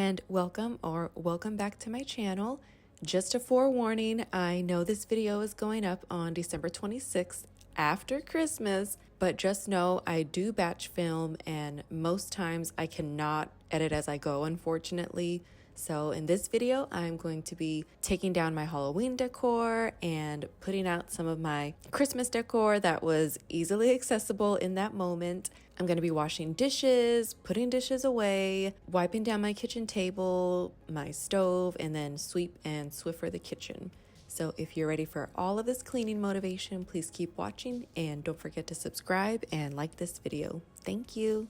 and welcome back to my channel. Just a forewarning, I know this video is going up on December 26th after Christmas, but just know I do batch film and most times I cannot edit as I go, unfortunately. So in this video, I'm going to be taking down my Halloween decor and putting out some of my Christmas decor that was easily accessible in that moment. I'm going to be washing dishes, putting dishes away, wiping down my kitchen table, my stove, and then sweep and Swiffer the kitchen. So if you're ready for all of this cleaning motivation, please keep watching and don't forget to subscribe and like this video. Thank you.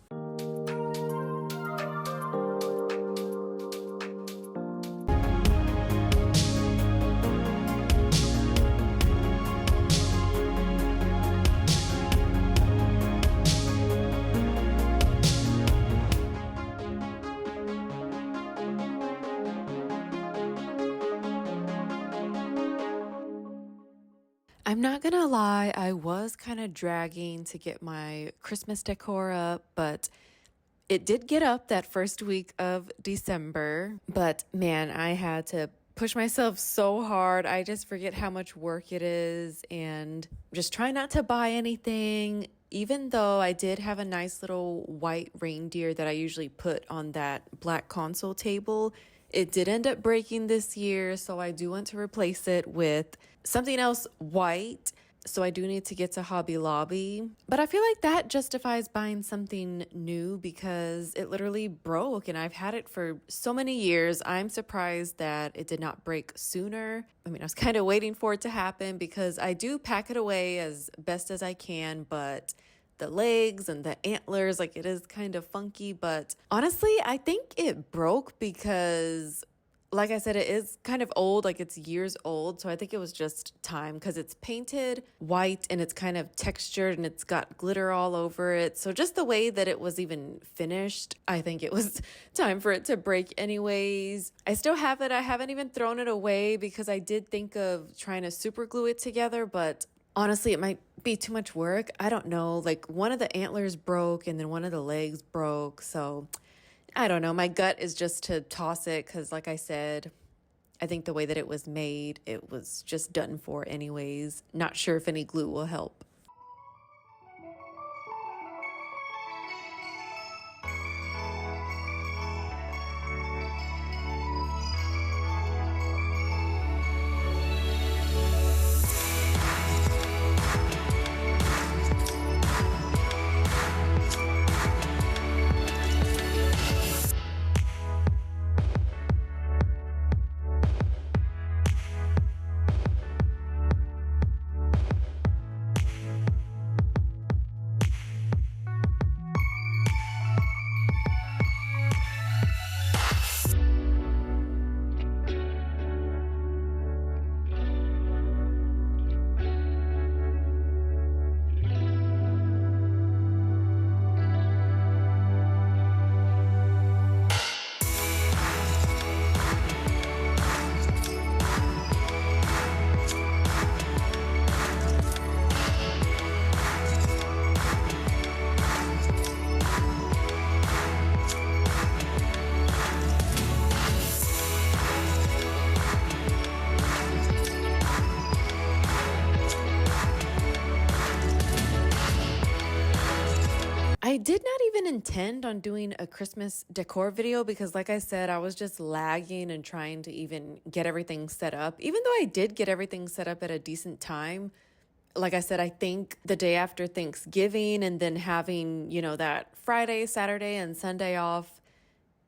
I'm not gonna lie, I was kind of dragging to get my Christmas decor up, but it did get up that first week of December. But man, I had to push myself so hard. I just forget how much work it is and just try not to buy anything. Even though I did have a nice little white reindeer that I usually put on that black console table, it did end up breaking this year, so I do want to replace it with something else white. So I do need to get to Hobby Lobby. But I feel like that justifies buying something new because it literally broke and I've had it for so many years. I'm surprised that it did not break sooner. I mean, I was kind of waiting for it to happen because I do pack it away as best as I can, but the legs and the antlers, like it is kind of funky. But honestly, I think it broke because, like I said, it is kind of old, like it's years old. So I think it was just time because it's painted white and it's kind of textured and it's got glitter all over it. So just the way that it was even finished, I think it was time for it to break anyways. I still have it. I haven't even thrown it away because I did think of trying to super glue it together, but honestly, it might be too much work. I don't know. Like one of the antlers broke and then one of the legs broke. So I don't know. My gut is just to toss it because, like I said, I think the way that it was made, it was just done for anyways. Not sure if any glue will help. I did not even intend on doing a Christmas decor video because, like I said, I was just lagging and trying to even get everything set up. Even though I did get everything set up at a decent time, like I said, I think the day after Thanksgiving and then having, that Friday, Saturday, and Sunday off,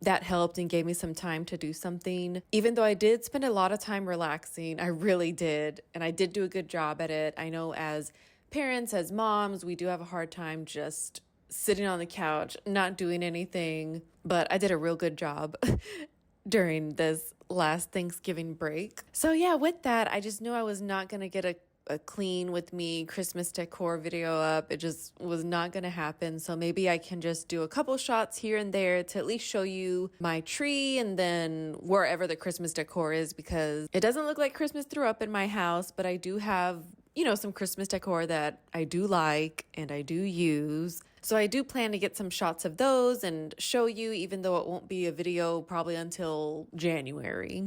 that helped and gave me some time to do something. Even though I did spend a lot of time relaxing, I really did. And I did do a good job at it. I know as parents, as moms, we do have a hard time just sitting on the couch, not doing anything, but I did a real good job during this last Thanksgiving break. So yeah, with that, I just knew I was not going to get a clean with me Christmas decor video up. It just was not going to happen. So maybe I can just do a couple shots here and there to at least show you my tree and then wherever the Christmas decor is, because it doesn't look like Christmas threw up in my house, but I do have some Christmas decor that I do like and I do use. So I do plan to get some shots of those and show you, even though it won't be a video probably until January.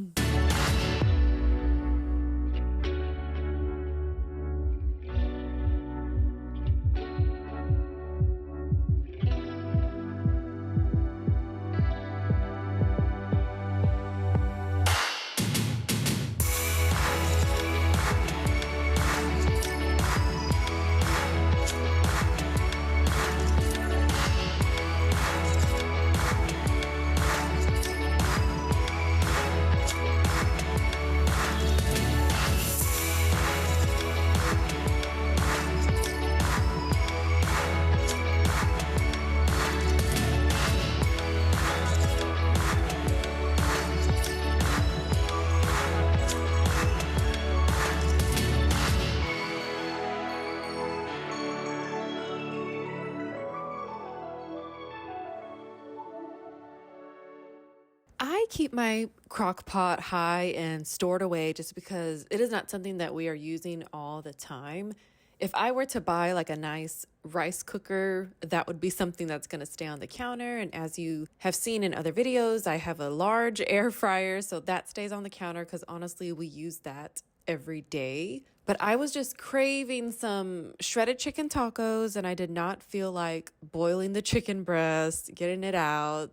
I keep my crock pot high and stored away just because it is not something that we are using all the time. If I were to buy like a nice rice cooker, that would be something that's going to stay on the counter. And as you have seen in other videos, I have a large air fryer, so that stays on the counter because honestly, we use that every day. But I was just craving some shredded chicken tacos, and I did not feel like boiling the chicken breast, getting it out,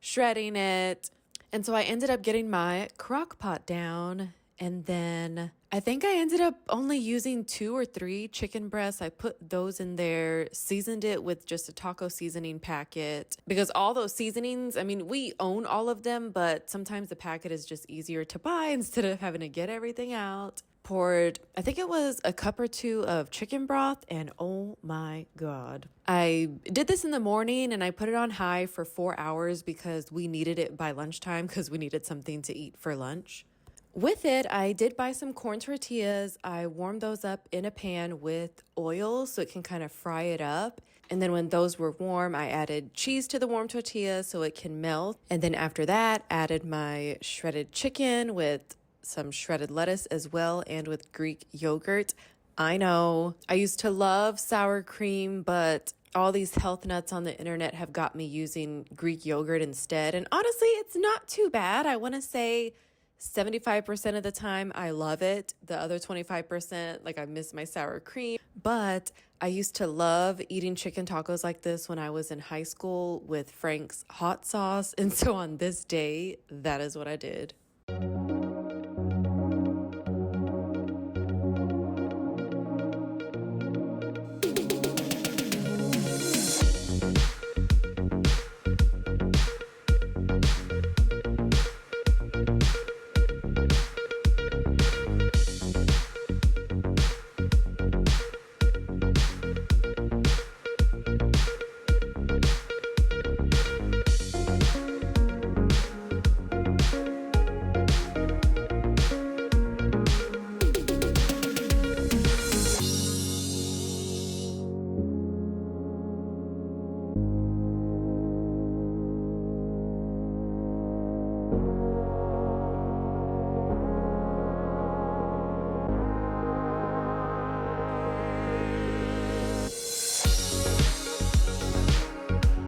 shredding it. And so I ended up getting my crock pot down, and then I think I ended up only using 2 or 3 chicken breasts. I put those in there, seasoned it with just a taco seasoning packet, because all those seasonings, I mean, we own all of them, but sometimes the packet is just easier to buy instead of having to get everything out. Poured, I think it was a cup or 2 of chicken broth, and oh my God. I did this in the morning and I put it on high for 4 hours because we needed it by lunchtime because we needed something to eat for lunch. With it, I did buy some corn tortillas. I warmed those up in a pan with oil so it can kind of fry it up. And then when those were warm, I added cheese to the warm tortilla so it can melt. And then after that, added my shredded chicken with some shredded lettuce as well, and with Greek yogurt. I know I used to love sour cream, but all these health nuts on the internet have got me using Greek yogurt instead. And honestly, it's not too bad. I want to say 75% of the time I love it. The other 25%, like I miss my sour cream. But I used to love eating chicken tacos like this when I was in high school with Frank's hot sauce. And so on this day, that is what I did.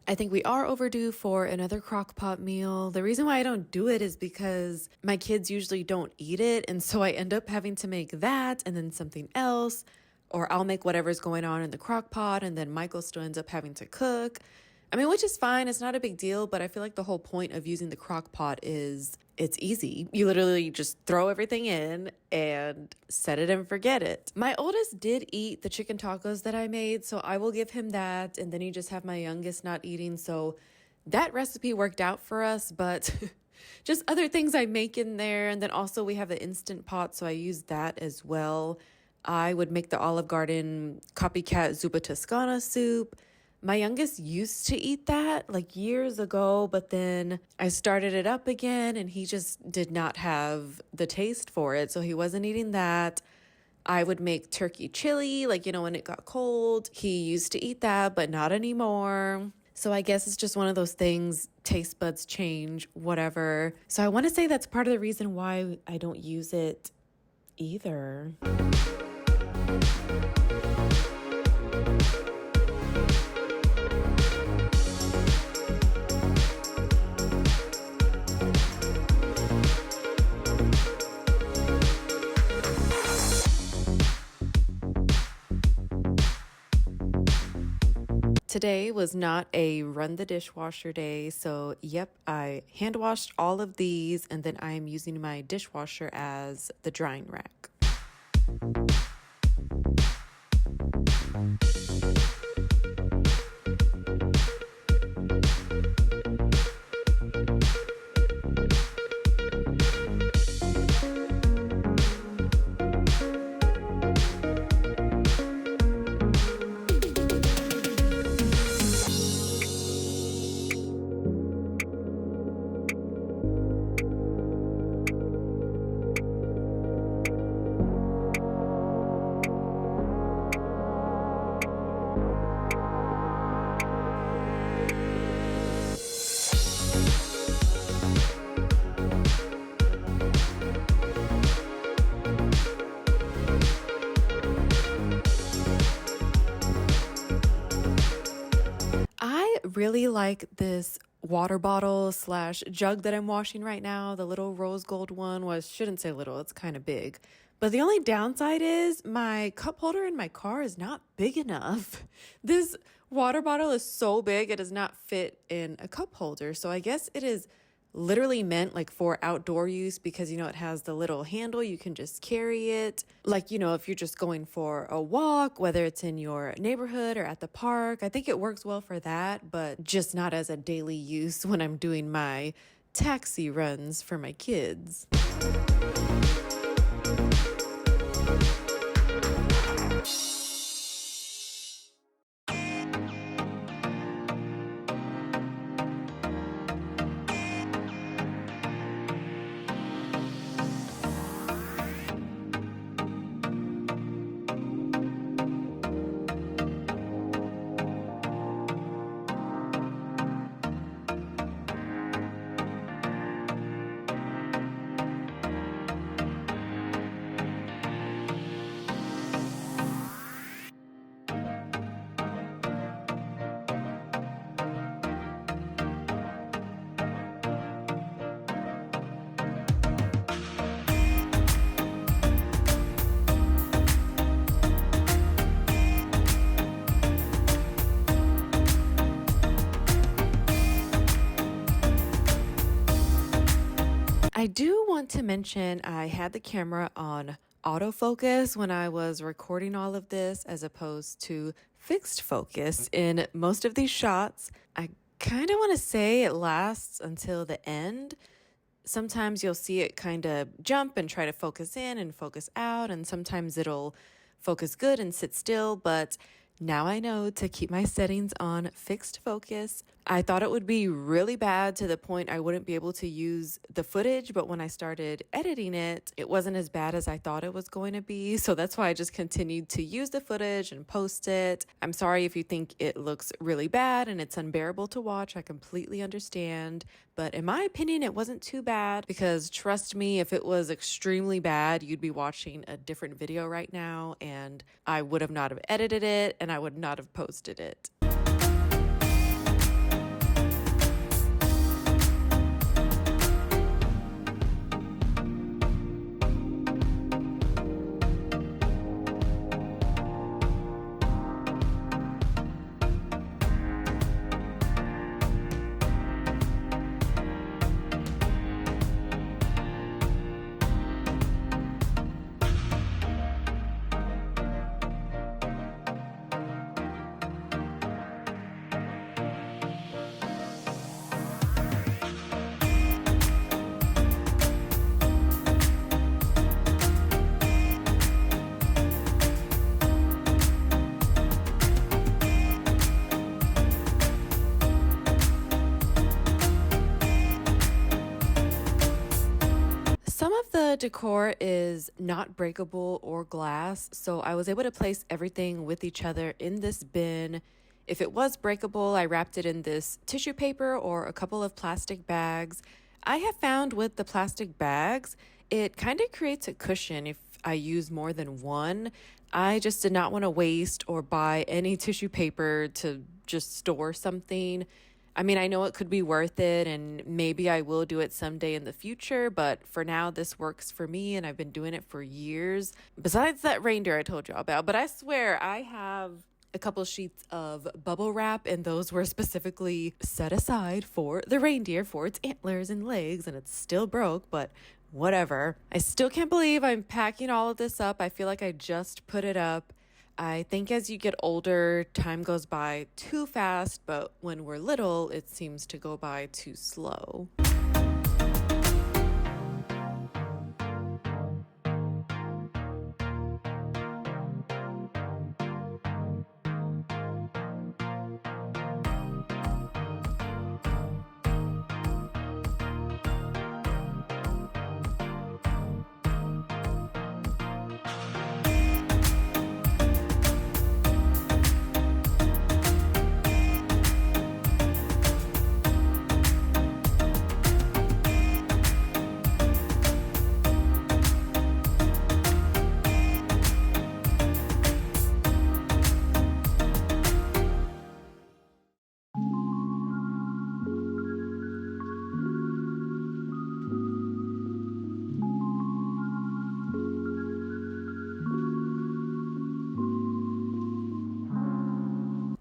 I think we are overdue for another crock pot meal. The reason why I don't do it is because my kids usually don't eat it. And so I end up having to make that and then something else. Or I'll make whatever's going on in the crock pot and then Michael still ends up having to cook. I mean, which is fine. It's not a big deal. But I feel like the whole point of using the crock pot is it's easy. You literally just throw everything in and set it and forget it. My oldest did eat the chicken tacos that I made, so I will give him that. And then you just have my youngest not eating. So that recipe worked out for us, but just other things I make in there. And then also we have the Instant Pot, so I use that as well. I would make the Olive Garden copycat zuppa toscana soup. My youngest used to eat that like years ago, but then I started it up again and he just did not have the taste for it. So he wasn't eating that. I would make turkey chili, like, when it got cold. He used to eat that, but not anymore. So I guess it's just one of those things, taste buds change, whatever. So I want to say that's part of the reason why I don't use it either. Today was not a run the dishwasher day, so yep, I hand washed all of these and then I am using my dishwasher as the drying rack. I really like this water bottle slash jug that I'm washing right now. The little rose gold one was, shouldn't say little, it's kind of big. But the only downside is my cup holder in my car is not big enough. This water bottle is so big, it does not fit in a cup holder. So I guess it is literally meant like for outdoor use because it has the little handle, you can just carry it, like if you're just going for a walk, whether it's in your neighborhood or at the park. I think it works well for that, but just not as a daily use when I'm doing my taxi runs for my kids. I do want to mention I had the camera on autofocus when I was recording all of this as opposed to fixed focus in most of these shots. I kind of want to say it lasts until the end. Sometimes you'll see it kind of jump and try to focus in and focus out, and sometimes it'll focus good and sit still, but now I know to keep my settings on fixed focus. I thought it would be really bad to the point I wouldn't be able to use the footage, but when I started editing it, it wasn't as bad as I thought it was going to be. So that's why I just continued to use the footage and post it. I'm sorry if you think it looks really bad and it's unbearable to watch. I completely understand. But in my opinion, it wasn't too bad because trust me, if it was extremely bad, you'd be watching a different video right now and I would have not have edited it and I would not have posted it. Some of the decor is not breakable or glass, so I was able to place everything with each other in this bin. If it was breakable, I wrapped it in this tissue paper or a couple of plastic bags. I have found with the plastic bags, it kind of creates a cushion if I use more than one. I just did not want to waste or buy any tissue paper to just store something. I mean, I know it could be worth it and maybe I will do it someday in the future, but for now, this works for me and I've been doing it for years. Besides that reindeer I told you about, but I swear I have a couple sheets of bubble wrap, and those were specifically set aside for the reindeer for its antlers and legs, and it's still broke, but whatever. I still can't believe I'm packing all of this up. I feel like I just put it up. I think as you get older, time goes by too fast, but when we're little, it seems to go by too slow.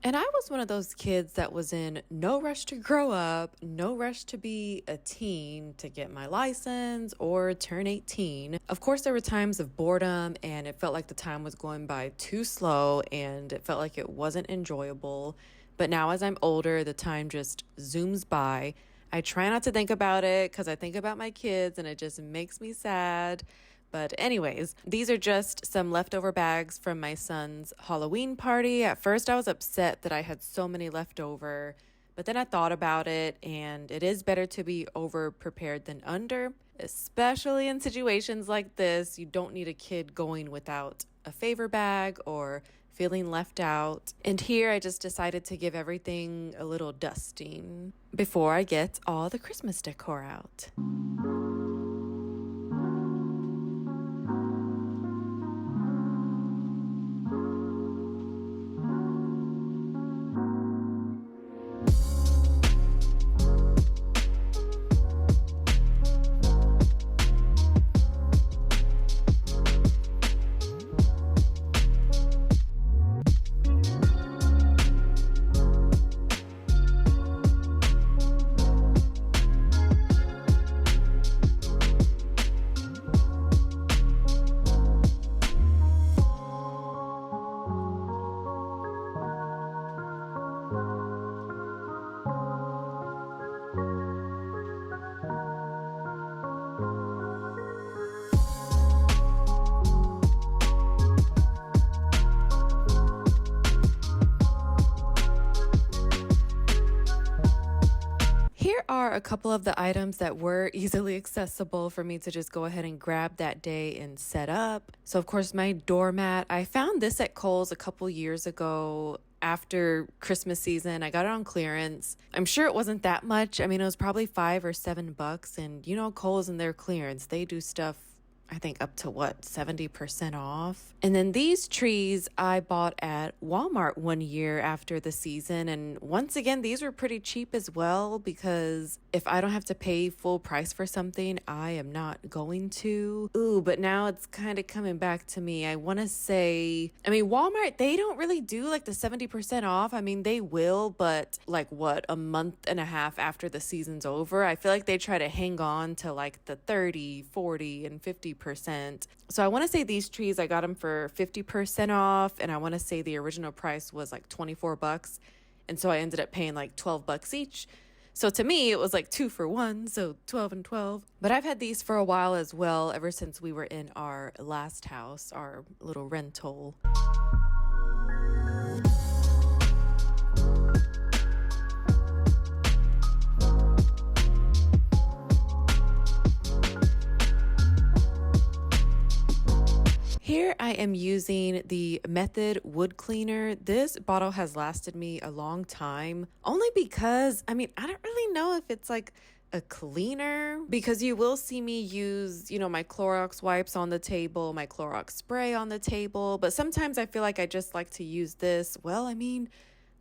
And I was one of those kids that was in no rush to grow up, no rush to be a teen, to get my license or turn 18. Of course, there were times of boredom and it felt like the time was going by too slow and it felt like it wasn't enjoyable. But now as I'm older, the time just zooms by. I try not to think about it because I think about my kids and it just makes me sad. But anyways, these are just some leftover bags from my son's Halloween party. At first, I was upset that I had so many left over, but then I thought about it, and it is better to be over prepared than under, especially in situations like this. You don't need a kid going without a favor bag or feeling left out. And here I just decided to give everything a little dusting before I get all the Christmas decor out. Here are a couple of the items that were easily accessible for me to just go ahead and grab that day and set up. So of course my doormat, I found this at Kohl's a couple years ago after Christmas season. I got it on clearance. I'm sure it wasn't that much. I mean, it was probably $5 or $7, and you know, Kohl's and their clearance, they do stuff I think up to 70% off. And then these trees I bought at Walmart one year after the season. And once again, these were pretty cheap as well, because if I don't have to pay full price for something, I am not going to. Ooh, but now it's kind of coming back to me. I want to say, I mean, Walmart, they don't really do like the 70% off. I mean, they will, but like what, a month and a half after the season's over, I feel like they try to hang on to like the 30, 40, and 50%. So I want to say these trees, I got them for 50% off, and I want to say the original price was like $24, and so I ended up paying like $12 each. So to me, it was like 2 for 1, so 12 and 12. But I've had these for a while as well, ever since we were in our last house, our little rental. Here I am using the Method wood cleaner. This bottle has lasted me a long time, only because, I mean, I don't really know if it's like a cleaner, because you will see me use, you know, my Clorox wipes on the table, my Clorox spray on the table, but sometimes I feel like I just like to use this. Well, I mean,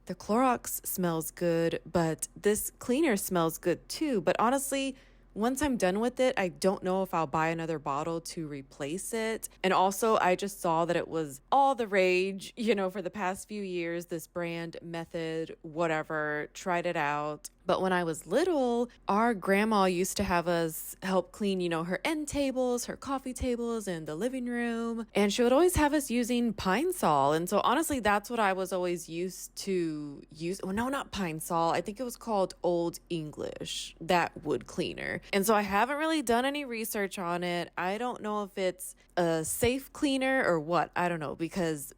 the Clorox smells good, but this cleaner smells good too. But honestly, once I'm done with it, I don't know if I'll buy another bottle to replace it. And also, I just saw that it was all the rage, for the past few years, this brand, Method, whatever, tried it out. But when I was little, our grandma used to have us help clean, her end tables, her coffee tables in the living room. And she would always have us using Pine Sol. And so honestly, that's what I was always used to use. Well, no, not Pine Sol. I think it was called Old English, that wood cleaner. And so I haven't really done any research on it. I don't know if it's a safe cleaner or what. I don't know, because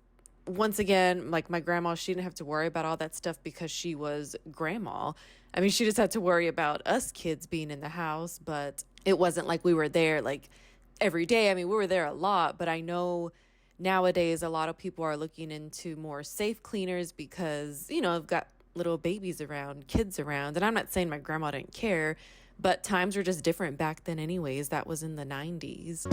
once again, like my grandma, she didn't have to worry about all that stuff because she was grandma. I mean, she just had to worry about us kids being in the house, but it wasn't like we were there like every day. I mean, we were there a lot, but I know nowadays a lot of people are looking into more safe cleaners because, I've got little babies around, kids around. And I'm not saying my grandma didn't care, but times were just different back then anyways. That was in the 90s.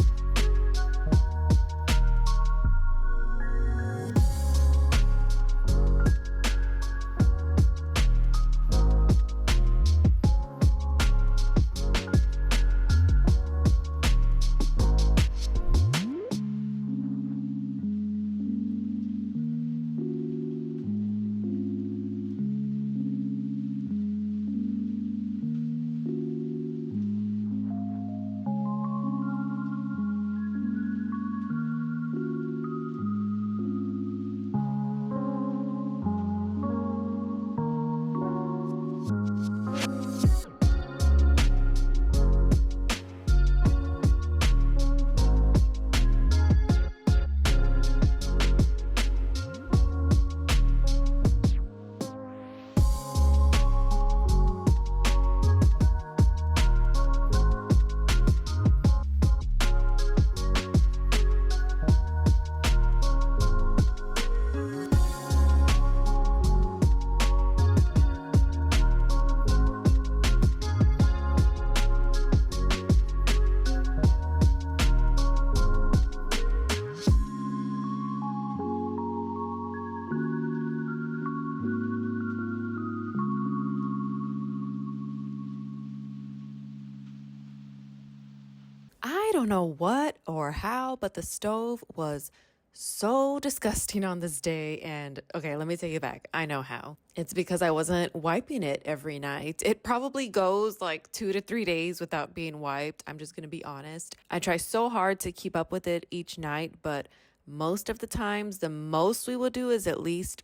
I don't know what or how, but the stove was so disgusting on this day. And okay, let me take it back. I know how. It's because I wasn't wiping it every night. It probably goes like 2 to 3 days without being wiped. I'm just going to be honest. I try so hard to keep up with it each night, but most of the times, the most we will do is at least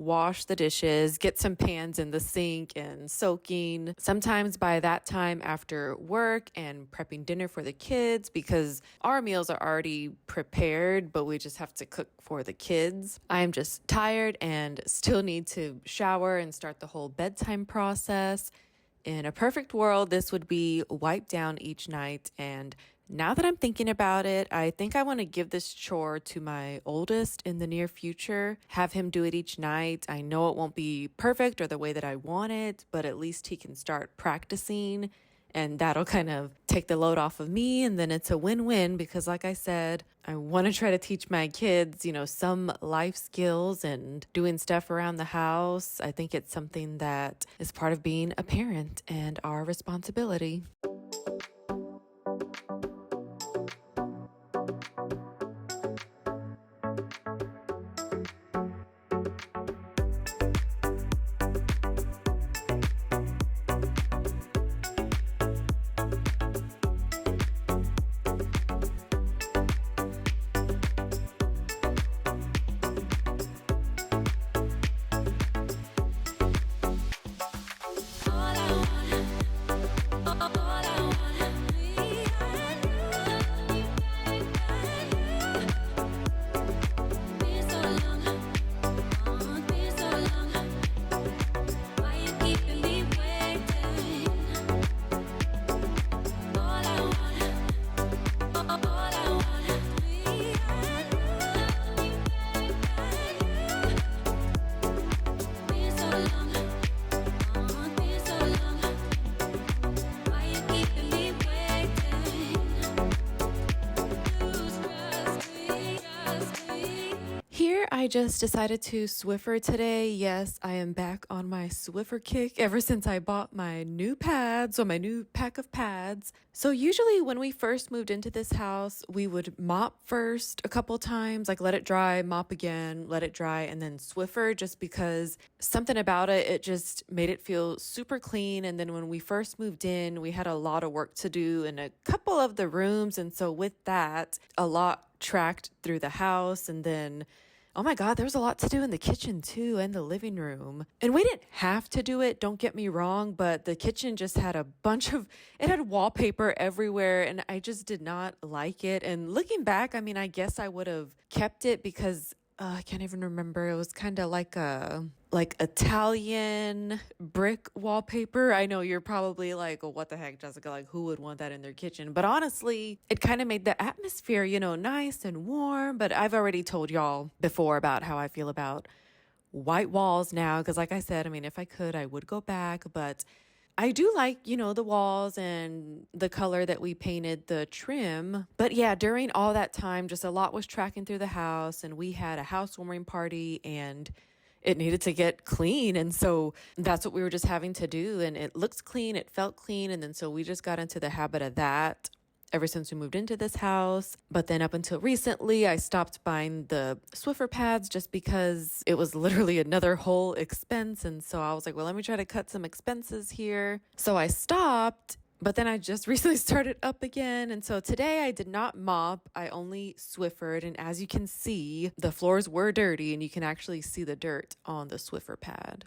wash the dishes, get some pans in the sink and soaking. Sometimes by that time after work and prepping dinner for the kids, because our meals are already prepared, but we just have to cook for the kids. I am just tired and still need to shower and start the whole bedtime process. In a perfect world, this would be wiped down each night, and now that I'm thinking about it, I think I want to give this chore to my oldest in the near future, have him do it each night. I know it won't be perfect or the way that I want it, but at least he can start practicing, and that'll kind of take the load off of me. And then it's a win-win because, like I said, I want to try to teach my kids, some life skills and doing stuff around the house. I think it's something that is part of being a parent and our responsibility. All I I just decided to Swiffer today. Yes, I am back on my Swiffer kick ever since I bought my new pads or my new pack of pads. So usually when we first moved into this house, we would mop first a couple times, like let it dry, mop again, let it dry, and then Swiffer, just because something about it, it just made it feel super clean. And then when we first moved in, we had a lot of work to do in a couple of the rooms. And so with that, a lot tracked through the house. And then oh my God, there was a lot to do in the kitchen too and the living room. And we didn't have to do it, don't get me wrong, but the kitchen just had it had wallpaper everywhere and I just did not like it. And looking back, I mean, I guess I would have kept it because I can't even remember. It was kind of like Italian brick wallpaper. I know you're probably like, oh, what the heck, Jessica? Like, who would want that in their kitchen? But honestly, it kind of made the atmosphere, nice and warm. But I've already told y'all before about how I feel about white walls now. Because like I said, I mean, if I could, I would go back. But I do like, the walls and the color that we painted the trim. But yeah, during all that time, just a lot was tracking through the house and we had a housewarming party and it needed to get clean. And so that's what we were just having to do. And it looks clean, it felt clean. And then so we just got into the habit of that ever since we moved into this house. But then up until recently, I stopped buying the Swiffer pads just because it was literally another whole expense. And so I was like, well, let me try to cut some expenses here. So I stopped. But then I just recently started up again. And so today I did not mop. I only Swiffered. And as you can see, the floors were dirty and you can actually see the dirt on the Swiffer pad.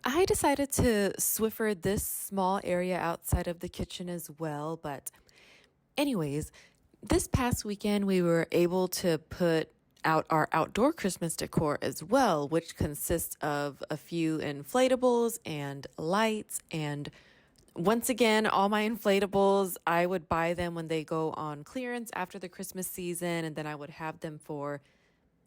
I decided to Swiffer this small area outside of the kitchen as well. But anyways, this past weekend we were able to put out our outdoor Christmas decor as well, which consists of a few inflatables and lights. And once again, all my inflatables, I would buy them when they go on clearance after the Christmas season, and then I would have them for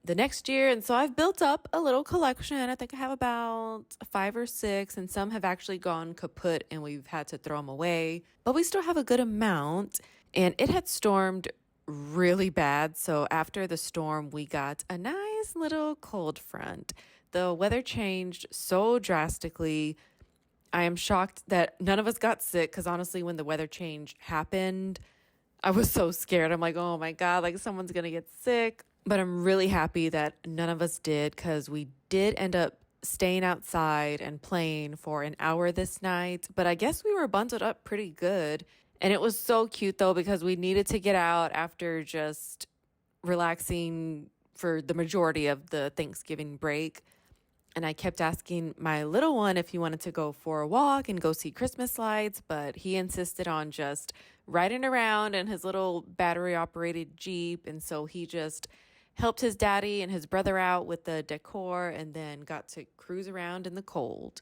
the next year. And so I've built up a little collection. I think I have about 5 or 6, and some have actually gone kaput and we've had to throw them away, but we still have a good amount. And it had stormed really bad. So after the storm, we got a nice little cold front. The weather changed so drastically. I am shocked that none of us got sick because honestly, when the weather change happened, I was so scared. I'm like, oh my God, like someone's going to get sick. But I'm really happy that none of us did because we did end up staying outside and playing for an hour this night. But I guess we were bundled up pretty good. And it was so cute though because we needed to get out after just relaxing for the majority of the Thanksgiving break. And I kept asking my little one if he wanted to go for a walk and go see Christmas lights, but he insisted on just riding around in his little battery-operated Jeep. And so he just helped his daddy and his brother out with the decor and then got to cruise around in the cold.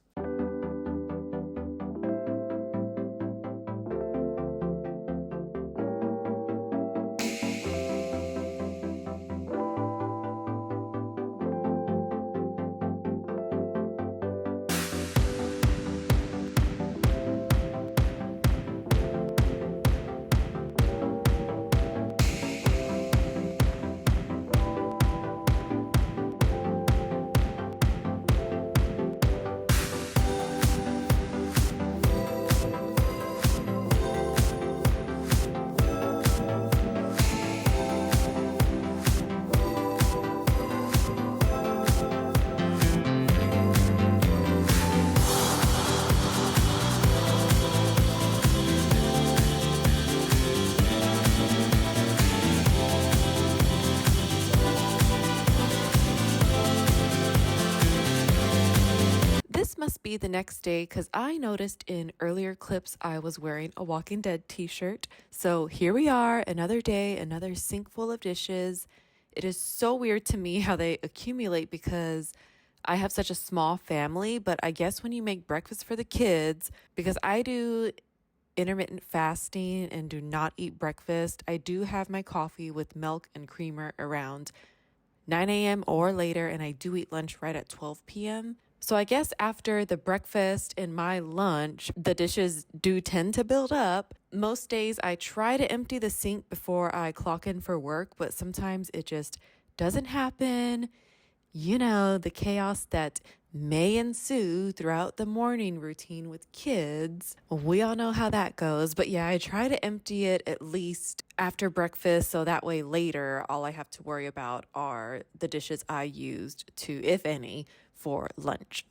be the next day because I noticed in earlier clips I was wearing a Walking Dead t-shirt. So here we are, another day, another sink full of dishes. It is so weird to me how they accumulate because I have such a small family, but I guess when you make breakfast for the kids, because I do intermittent fasting and do not eat breakfast, I do have my coffee with milk and creamer around 9 a.m. or later, and I do eat lunch right at 12 p.m. So I guess after the breakfast and my lunch, the dishes do tend to build up. Most days I try to empty the sink before I clock in for work, but sometimes it just doesn't happen. You know, the chaos that may ensue throughout the morning routine with kids. We all know how that goes. But yeah, I try to empty it at least after breakfast so that way later all I have to worry about are the dishes I used to, if any, for lunch.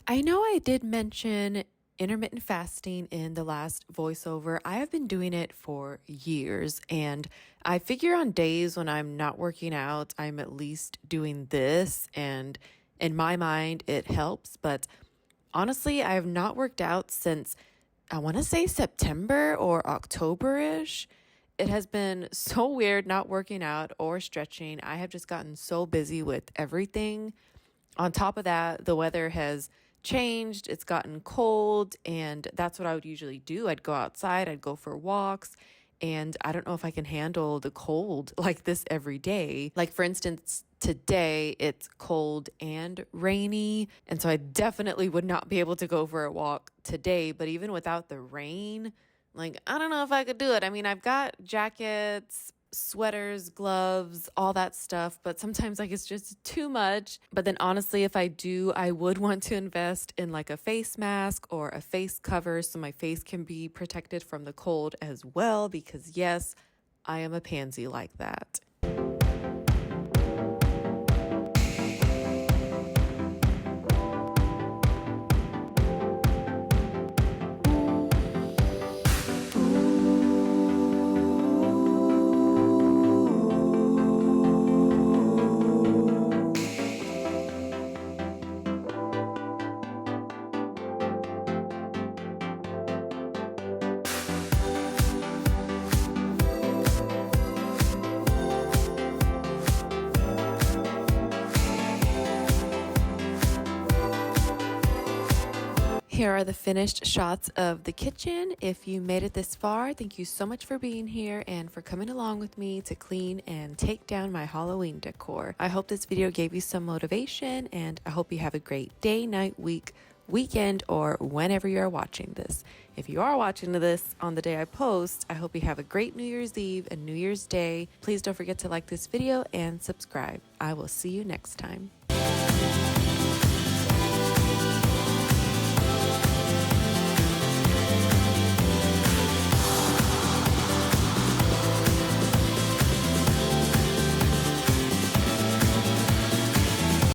I know I did mention intermittent fasting in the last voiceover. I have been doing it for years, and I figure on days when I'm not working out, I'm at least doing this, and in my mind, it helps. But honestly, I have not worked out since I want to say September or October-ish. It has been so weird not working out or stretching. I have just gotten so busy with everything. On top of that, the weather has changed. It's gotten cold, and that's what I would usually do. I'd go outside, I'd go for walks, and I don't know if I can handle the cold like this every day. Like, for instance, today it's cold and rainy, and so I definitely would not be able to go for a walk today. But even without the rain, like, I don't know if I could do it. I mean, I've got jackets, sweaters, gloves, all that stuff, but sometimes like it's just too much. But then honestly, if I do, I would want to invest in like a face mask or a face cover so my face can be protected from the cold as well, because yes, I am a pansy like that. Here are the finished shots of the kitchen. If you made it this far, thank you so much for being here and for coming along with me to clean and take down my Halloween decor. I hope this video gave you some motivation, and I hope you have a great day, night, week, weekend, or whenever you're watching this. If you are watching this on the day I post, I hope you have a great New Year's Eve and New Year's Day. Please don't forget to like this video and subscribe. I will see you next time.